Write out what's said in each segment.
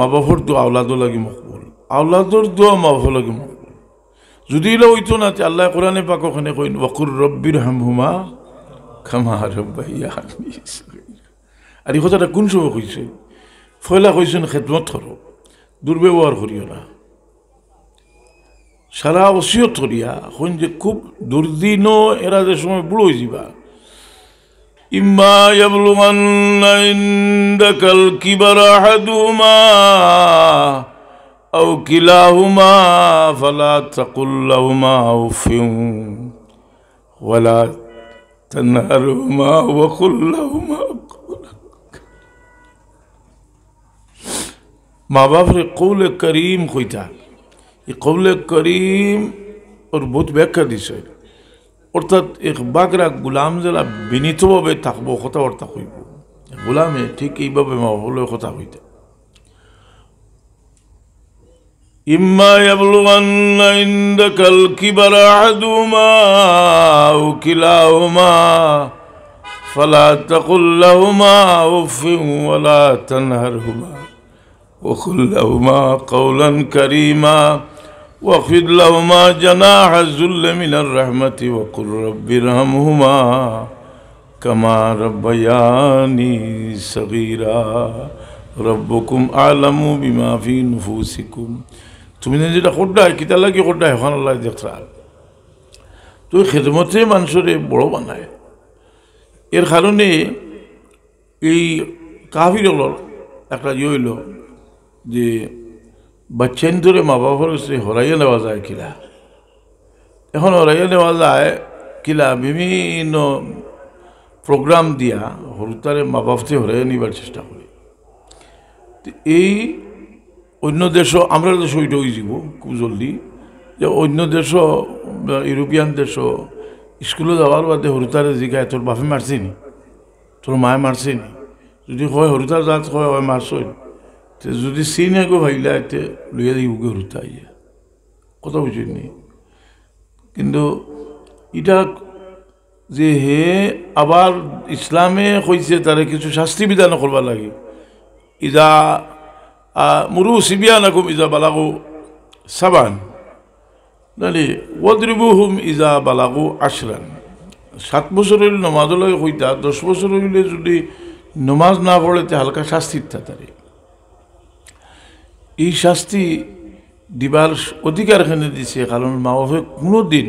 মা বাপর দোয়া আওলাদও লাগি মকবুল, আওলাদর দোয়া মা বাপর লাগি মকবুল। যদি এলা হইতো না আল্লাহ কোরআনে পাক ওখানে কইন ওয়াকুর রব্বির হামহুমা কামা রাব্বায়ানি সগীরা। আর এই কথাটা কোন সময় কইছে? ফয়লা কইছেন খেদমত করো, দুর্ব্যবহার করিও না, সারা ওসিয়ত করিয়া হইন যে খুব দুর্দিনও এরা যে সময় বুড়ো হয়ে যাবা। ইম্মা ইয়াবলুগান্না ইনদাকাল কিবারা আহাদুহুমা আও কিলাহুমা ফালা তাকুল লাহুমা উফিন ওয়ালা তানহারহুমা ওয়া কুল লাহুমা কওলান। মা বাপরে কৌলে করিম কইতা, এই কৌলে করিম ওর বহুত ব্যাখ্যা দিছে। অর্থাৎ এক বাগরা গুলাম যারা বিনীতভাবে থাকবো, কথাবার্তা কইব, গোলামে ঠিক এইভাবে মা বাপলের কথা কইতা। ইম্মা ইয়াবলুগান্না ইনদাকাল কিবারা আহাদুহুমা আও কিলাহুমা ফালা তাকুল লাহুমা উফিন ওয়ালা তানহারহুমা ওয়া কুল লাহুমা কওলান কারীমা واخفض لهما جناح الذل من الرحمة وقل رب ارحمهما كما ربياني صغيرا ربكم أعلم بما في نفوسكم। তুমি যেটা করডা কিতা লাগি করডা এখন আল্লাহ দেখরা। তুই খেদমতে মানুষরে বড় বানায়, এর কারণে এই কাফির হল একটা হইল যে বাচ্চাইন ধরে মা বাবার কাছে হরাইয়া নেওয়া যায় কিলা। এখন হরাইয়া নেওয়া যায় কিলা বিভিন্ন প্রোগ্রাম দিয়া হরুতারে মা বাপতে হরাইয়া নিবার চেষ্টা করি। এই অন্য দেশও আমরা দেশ ওইটা হয়ে যাব খুব জলদি, যে অন্য দেশও ইউরোপিয়ান দেশও স্কুলে যাওয়ার বাদে হরুতারে জিগায় তোর বাপে মারছিনি, তোর মায়ে মারছিনি, যদি হয় হরুতার জাত হয় মারছই, যদি সিনে গো ভাইলা এতে লইয়া যাই উগে হরুতা ইয়া কথা বুঝিনি। কিন্তু এটা যে হে আবার ইসলামে কইছে তারে কিছু শাস্তি বিধান করবার লাগে। ইদা মুরু সিবিয়ানাকুম ইজা বালাগু সাবান নালি ওয়াদরিবুহুম ইজা বালাগু আশরান। 7 বছর হইলে নমাজ লাগে কইতা, 10 বছর হইলে যদি নমাজ না পড়েতে হালকা শাস্তি তারে। এই শাস্তি দিবার অধিকারখানে দিছে, কারণ মা বাপে কোনো দিন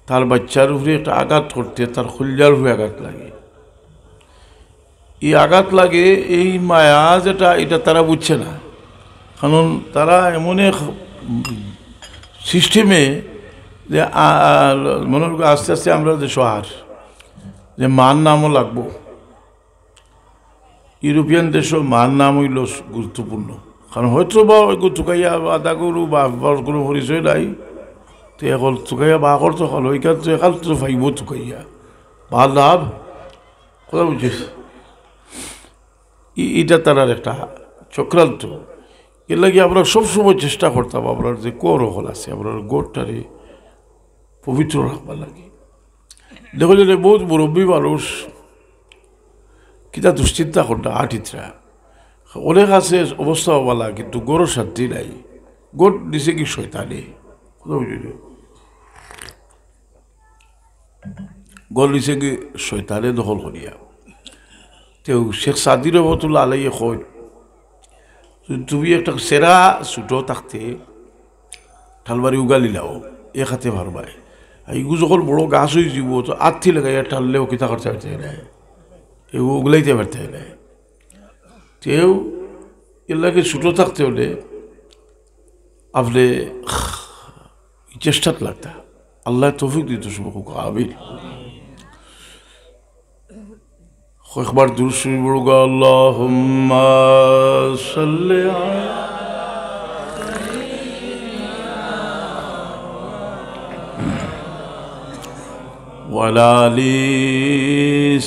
তার বাচ্চার উপরে একটা আঘাত করতে তার কলিজার উপরে আঘাত লাগে। এই আঘাত লাগে এই মায়া যেটা, এটা তারা বুঝছে না, কারণ তারা এমন এক সিস্টেমে যে মনে করি আস্তে আস্তে আমরা যে শহর যে মার নামও লাগবো। ইউরোপিয়ান দেশও মার নাম হইল গুরুত্বপূর্ণ, কারণ হয়তো বা চুকাইয়া আদা গরু বা কোনো পরিচয় নাই, তো এখন চুকাইয়া বা করতো হল ওইখান তো একাল তো ফাইব চুকাইয়া বা লাভ কথা বুঝিস। এটা তার একটা চক্রান্ত। এর লাগে আমরা সবসময় চেষ্টা করতাম আপনার যে কর হল আছে আপনার গোড়টারে পবিত্র রাখবার লাগে। দেখো যে বহুত মুরব্বী মানুষ কিতা দুশ্চিন্তা করতা আটিতরা অনেক আছে অবস্থা হবালা, কিন্তু গরুর শান্তি নাই। গোট দিছে কি শয়তানে, গড় দিছে কি শয়তানে দখল করিয়া। তেও শেখ সাদি রহমতুল্লাহ আলাইহি কয় তুমি একটা সেরা ছুটো থাকতে ঠালবাড়ি উগালি লাও এ খাতে ভারবাই, এইগু যখন বড় গাছ হয়ে যাব তো আর্থি লাগাইয়া ঠাললেও কিতা করতে পারতে নাই, এগু উগলাইতে পারতে নাই। তেও এর লাগে ছুটো থাকতে হলে আপনি চেষ্টাত লাগতা। আল্লাহ তৌফিক দিত সবকে আমিন। একবার দুরূদ শরীফ পড়ুক, আল্লাহুম্মা সাল্লি ওয়া আলা আলি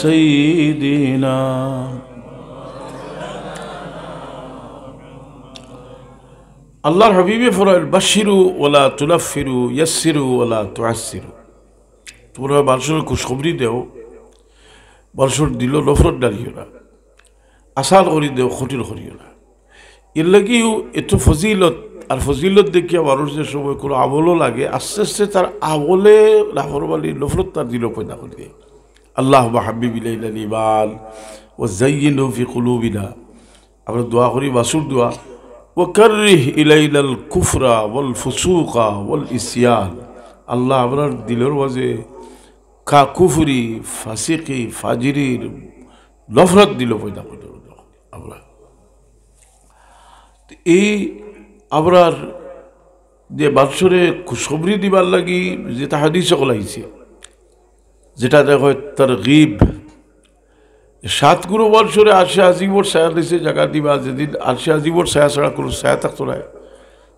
সাইয়্যিদিনা। আল্লাহর হাবিবে ফরমাইল বাশিরু ওয়ালা তুনাফিরু ইয়াসসিরু ওয়ালা তুআসসিরু। তোমরা মানুষের খুশখবরি দেও, মানুষের দিল নফরত ডালিও না, আসান করি দেও, ক্ষতির করিও না। এর লাগেও এত ফজিলত, আর ফজিলত দেখিয়া মানুষ যে সময় কোনো আমলও লাগে আস্তে আস্তে তার আমলে লাফরবালি নফরত তার দিল পয়দা করে দেয়। আল্লাহ হাবিব ইলাইনাল ঈমান ও যায়্যিনহু ফি কুলুবিনা, আমরা দোয়া করি বাসুর দোয়া, ও কাররিহ ইলাইনাল কুফরা ওয়াল ফুসুকা ওয়াল ইসয়ান। আল্লাহ আপনার দিলের মাঝে কুফরি ফাসিকি ফাজিরির নফরত দিল পয়দা করে আমরা। এই আমরার যে বাৎসরে খুশখবরি দিবার লাগি যেটা হাদিস সকল আইছে, যেটা দেখো তার গিব 7 গুরু বৎসরে 80 আজিবর ছায়া দিছে জায়গা দিবা, যেদিন 80 আজিবর ছায়া ছাড়া কোনো ছায়া থাকতো না।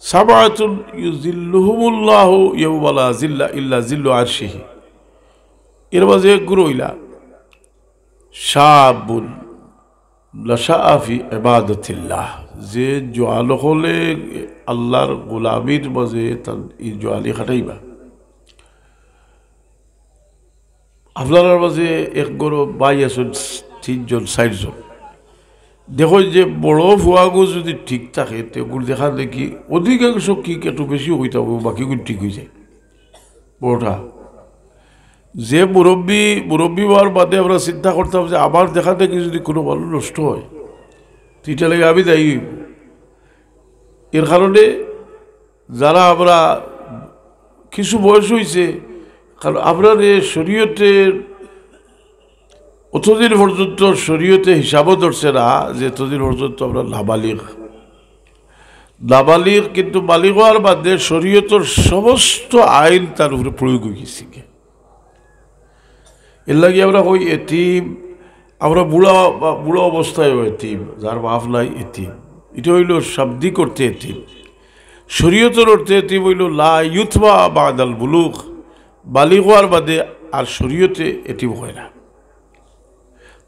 সাবাতুন ইউজিল্লুহুমুল্লাহু ইয়াওমা লা জিল্লা ইল্লা জিল্লু আরশিহি। এর মাঝে এক গুরু হইলা শাবুন নাশাআ ফি ইবাদাতিল্লাহ, যে জোয়াল হলে আল্লাহর গোলামির মাঝে তার এই জোয়ালি খাটাইবা। আপনার মাঝে এক গরো বাই আছেন 3 জন 4 জন, দেখো যে বড় ভুয়াগো যদি ঠিক থাকে তেগুলো দেখা দেখি অধিকাংশ কি একটু বেশি হইতে হবে, বাকিগুলো ঠিক হয়ে যায়। বড়টা যে মুরব্বী হওয়ার বাদে আমরা চিন্তা করতাম যে আমার দেখা দেখি যদি কোনো ভালো নষ্ট হয় এটা লাগে আমি দায়ী হইব। এর কারণে যারা আমরা কিছু বয়স হয়েছে, কারণ আপনার এই শরীয়তের অতদিন পর্যন্ত শরীয়তে হিসাবও ধরছে না যে এতদিন পর্যন্ত আমরা নাবালিগ, কিন্তু বালিগ হওয়ার বাদে শরীয়তের সমস্ত আইন তার উপরে প্রয়োগ হয়ে গেছে। এর লাগে আমরা ওই এতিম, আমরা বুড়া অবস্থায় এতিম, যার বাপ নাই এতিম, এটা হইল শাব্দিক অর্থে এতিম। শরীয়তের অর্থে এতিম হইল লা ইউতবা বাদাল বুলুগ, বালিগ হওয়ার বাদে আর শরীয়তে এতিম হয় না।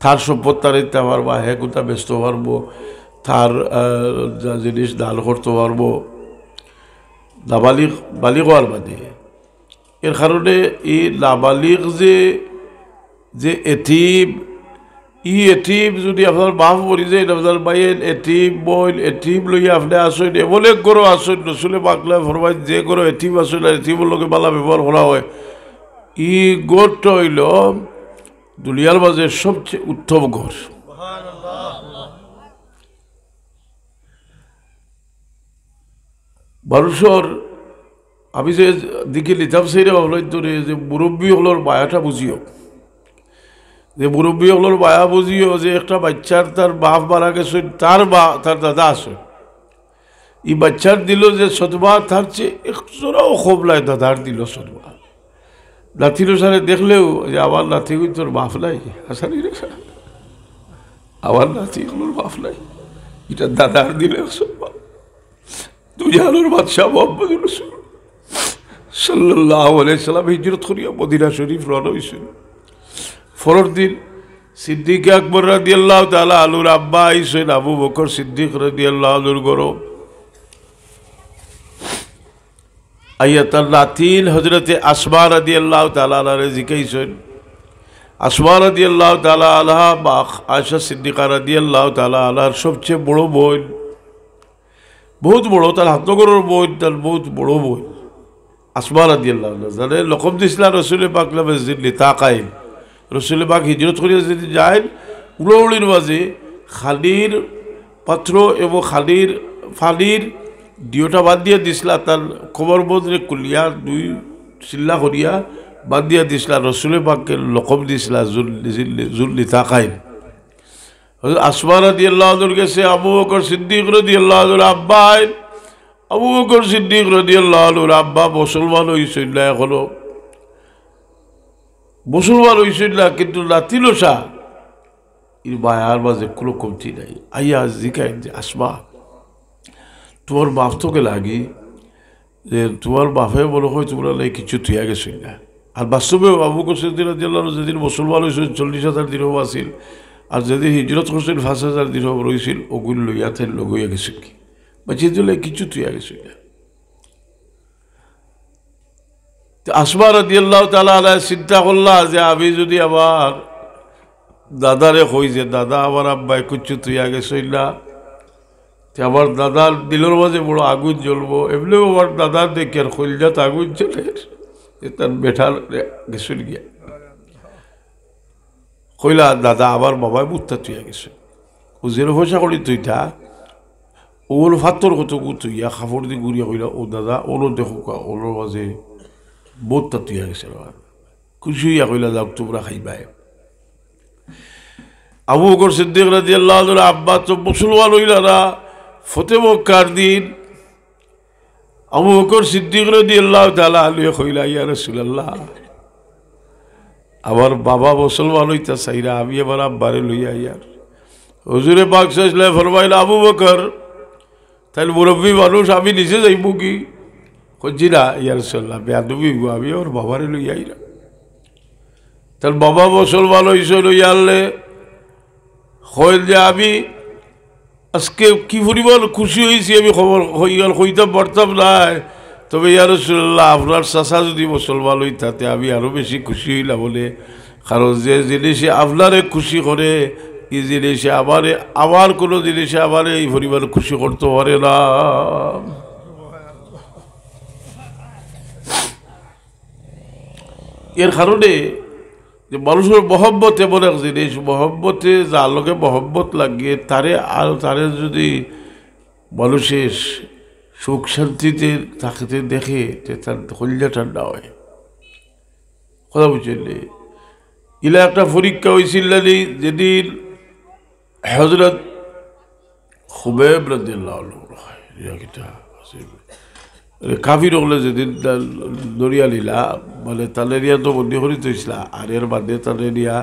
তার সম্পদ তার দিতে পারবা, হ্যাঁ কোথা ব্যস্ত পারবো, তার যা জিনিস দান করতে পারবো বালিগ হওয়ার বাদে। এর কারণে এই নাবালিগ যে এতিম, এতিম যদি আপনার বাপ মরি যায়, আপনার বাইন এতিম বইল এতিম লইয়া আপনি আসেন, এমন এক গরো আসেন রসুলে বাকলা ফরমাই যে গরো এতিম আসেন আর এতিমের লোকে বালা ব্যবহার করা হয়, ই গড়টা হইল দুনিয়ার মাঝে সবচেয়ে উত্তম ঘর। মানুষের আমি যে দিকে লিতাম সেইটা ভাবলাই তোরে যে মুরব্বী হলোর মায়াটা বুঝিও, যে মুরব্বী হলোর মায়া বুঝিও যে একটা বাচ্চার তার বাপ মারা গেছে, তার দাদা আছে, এই বাচ্চার দিল যে সদমা তার চেয়ে একজনও কম নাই দাদার দিল সদমা। নাতির সাথে দেখলেও যে আমার নাতি তোর বাপ নাই, হাসানি রেখা আমার নাতি হলোর বাপ নাই, এটা দাদার দিলে সদমা। দুনিয়ার বাদশাহ মুহাম্মদ রাসূল সাল্লাল্লাহু আলাইহি সাল্লাম হিজরত করিয়া মদিনা শরীফ রওনা হইছেন। ফরর দিন সিদ্দিক আকবর রাদিয়াল্লাহু তাআলা আনুর আব্বা আইছেন, আবু বকর সিদ্দিক রাদিয়াল্লাহু আনহুর ঘরও আইয়া তার নাতিন হযরতে আসমা রাদিয়াল্লাহু তাআলা আনহারে জিকাইছেন। আসমা রাদিয়াল্লাহু তাআলা আনহা বা আয়েশা সিদ্দিকা রাদিয়াল্লাহু তাআলা আনহার সবচেয়ে বড় বোন, বহুত বড়, তার হাতগরের বোন, তার বহুত বড় বোন আসমা রাদিয়াল্লাহু আনহা। জানে লকব দিছিলা রসুলে পাক লামে তাকাইন, রসুলে পাক হিজরত করিয়া যদি যায় উড়ৌড়ির মাঝে খালির পাত্র এবং খালির ফালির দুইটা বাদ দিয়া দিছিলা, তার খবর বদলে কুলিয়া 2 চিল্লা করিয়া বাদ দিয়া দিছিলা, রসুলে পাককে লকব দিছিলা জুল্লি তাকাইন। আসমা রাদিয়াল্লাহু আনহুর কাছে আবু বকর সিদ্দিক রাদিয়াল্লাহু আনহুর আব্বা আইন। আবু বকর সিদ্দিক রাদিয়াল্লাহু আনহুর আব্বা মুসলমান হইছেন না, এখনো মুসলমান হইছেন না, কিন্তু নাতিলসা এর মায়ার মাঝে কোনো কমতি নাই। আইয়া জিকাইন যে আসমা তোমার বাপ তোকে লাগি যে তোমার বাপে মনে হয় তোমরা নাই কিছু থুয়া গেছেন না। আর বাস্তবে আবু বকর সিদ্দিক রাদিয়াল্লাহু আনহু যেদিন মুসলমান হয়েছেন 40,000 দিরহম আছিল, আর যদি হিজরত করছেন 5,000 দিরহম রয়েছিল, ওগুলো লইয়া থেন লগইয়া গেছেন কি বাঁচিয়ে দিলে কিছু থুয়া গেছেন না। আসমা রাদিয়াল্লাহু তাআলা আনহা চিন্তা করলা যে আমি যদি আমার দাদারে কই যে দাদা আমার আব্বাই কিছু থুয়া গেছেন না, আমার দাদার দিলের মাঝে বড় আগুন জ্বলবো, এমনিও আমার দাদার দেখি আর খৈলজাত আগুন জ্বলে তার বেঠার গেছিল গিয়া কইলা দাদা আবার বাবায় বুত্তা তুইয়া গেছে ও যেন পয়সা করি তুইটা ওর ফাত্তর কত তুইয়া খাফড় দিয়ে ঘুরিয়া কইলা ও দাদা ওরও দেখো ওর মাঝে বুত্তা তুইয়া গেছে খুশি হইয়া কইলা যাও তোমরা খাইবাই। আবু বকর সিদ্দিক রাদিয়াল্লাহু আনহু আব্বা তো মুসলমান হইলা না ফতে মক্কার দিন আবু বকর সিদ্দিক রাদিয়াল্লাহু তাআলা আনহু কইলা ইয়া রাসূলুল্লাহ আমার বাবা মুসলমান হইতা চাইরা আমি আমার আব্বারে লইয়া ইয়ার হুজুরে পাক সাল্লাল্লাহু আলাইহি ফরমাইলা আবু বকর তাহলে মুরব্বী মানুষ আমি নিজে যাইব কি কইছি না ইয়া রাসূলুল্লাহ বেয়াদবি আমি ওর বাবারে লইয়া আইরা তার বাবা মুসলমান হইছে লইয়া আনলে কইল যে আমি আজকে কি পরিমাণ খুশি হয়েছি আমি খবর হইতাম পারতাম নাই, তবে ইয়া রাসূলুল্লাহ আপনার চাচা যদি মুসলমান হইতাতে আমি আরও বেশি খুশি হইলাম বলে, কারণ যে জিনিসে আপনারে খুশি করে এই জিনিসে আমার কোনো জিনিসে আমার এই পরিমাণ খুশি করতে পারে না। এর কারণে যে মানুষের মহব্বত এমন এক জিনিস, মহব্বতে যার লোকে মহব্বত লাগিয়ে তারে যদি মানুষের সুখ শান্তিতে থাকতে দেখে তার কলিজা ঠান্ডা হয়। কথা বুঝলি ইলা একটা পরীক্ষা হয়েছিল যেদিন হযরত খুবাইব রাদিয়াল্লাহু আনহু কাফির হলে যেদিন দরিয়া লীলা মানে তালেরিয়া তো বন্দি করে তৈছিলা আর এর বাদে তালেরিয়া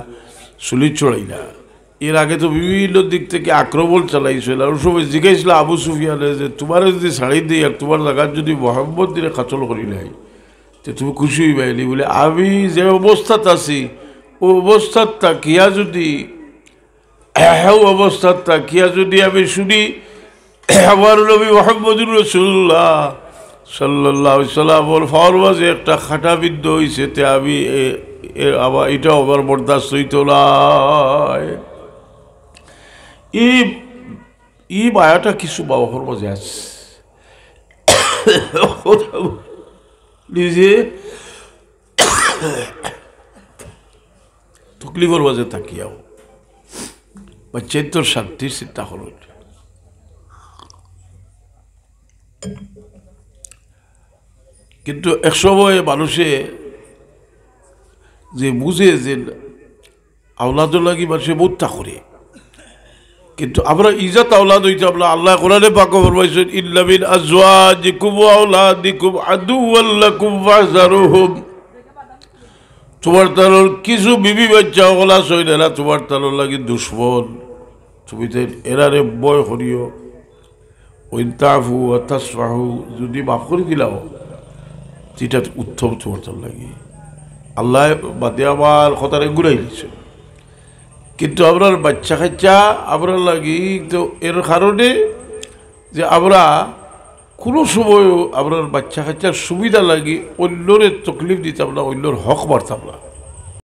চুলি চড়াইলা। এর আগে তো বিভিন্ন দিক থেকে আক্রমণ চালাইছিল আর সবাই জিজ্ঞাসা আবু সুফিয়ানে যে তোমার যদি ছাড়ি দিই আর তোমার জায়গার যদি মোহাম্মদ দিনে কাতল করি নাই তো তুমি খুশি হইবাইলি বলে আমি যে অবস্থাত আছি ও অবস্থাত তাকিয়া যদি আমি শুনি আমার নবী মুহাম্মদুর রাসূলুল্লাহ সাল্লাল্লাহু আলাইহি সাল্লাম ওর ফরমাজে একটা খাটা বিদ্ধ হয়েছে তে আমি আবার এটাও আমার বরদাস্ত হইত না। এই মায়াটা কিছু বাবার মাঝে আছে নিজে তকলিফের মাঝে তাকিয়াও বা চেতর শান্তির চিন্তা হল। কিন্তু এক সময় মানুষে যে বুঝে যে আওলাদুল লাগি মানুষে মুত্তা করে, কিন্তু আমরা ইজাত আওলাদ হইতে আমরা আল্লাহ কোরআনে পাক ফরমাইছেন ইল্লা মিন আজওয়াজিকুম ওয়া আওলাদিকুম আদুওয়াল লাকুম ফাহযারুহুম। তোমার তার কিছু বিবি বাচ্চা ওগুলা সইলে না তোমার তার লাগি দুশ্মন, তুমি তো এরারে বয় করিও। ওই তাফু তাসফাহু যদি মাফ করে দিলাও যেটা উত্তম তোমার তার লাগি আল্লাহ বাদে আমার কথারে ঘুরাই দিচ্ছে। কিন্তু আপনার বাচ্চা কাচ্চা আপনার লাগি তো এর কারণে যে আমরা কোনো সময় আপনার বাচ্চা কাচ্চার সুবিধা লাগি অন্যরে তকলিফ দিতাম না, অন্যর হক মারতাম না।